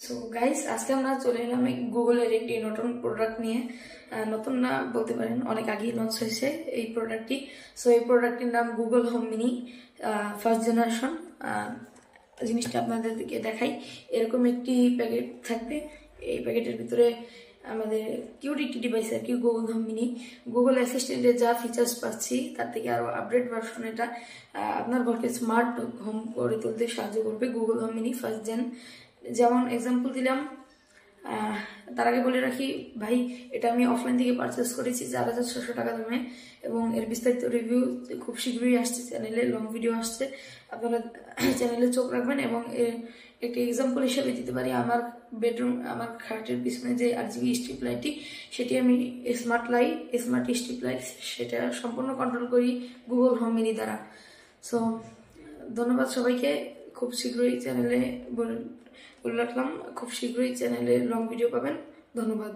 So guys, আজকে আমরা চলে এলাম গুগলের একটি নতুন প্রোডাক্ট নিয়ে। নতুন না বলতে পারেন, অনেক আগেই লঞ্চ হয়েছে এই প্রোডাক্টটি। সো এই প্রোডাক্টটির নাম Google Home Mini first generation. জিনিসটা আপনাদেরকে দেখাই। এরকম একটি প্যাকেট থাকবে। এই প্যাকেটের ভিতরে আমাদের কিউট একটি ডিভাইস আর কি, গুগল হোম মিনি। গুগল অ্যাসিস্ট্যান্টে যা ফিচার্স পাচ্ছি তার থেকে আরো আপডেট ভার্সন। এটা আপনার ঘরকে স্মার্ট হোম করে তুলতে সাহায্য করবে। Google Home Mini first gen, যেমন এক্সাম্পল দিলাম। তার আগে বলে রাখি ভাই, এটা আমি অফলাইন থেকে পারচেস করেছি 4,600 টাকা দামে, এবং এর বিস্তারিত রিভিউ খুব শীঘ্রই আসছে চ্যানেলে, লং ভিডিও আসছে। আপনারা চ্যানেলে চোখ রাখবেন। এবং একটি এক্সাম্পল হিসেবে দিতে পারি, আমার বেডরুম, আমার খাটের পিছনে যে RGB স্ট্রিপ লাইটটি, সেটি আমি স্মার্ট স্ট্রিপ লাইট, সেটা সম্পূর্ণ কন্ট্রোল করি গুগল হোম মিনি দ্বারা। সো ধন্যবাদ সবাইকে। খুব শীঘ্রই চ্যানেলে বলে রাখলাম, খুব শীঘ্রই চ্যানেলে লং ভিডিও পাবেন। ধন্যবাদ।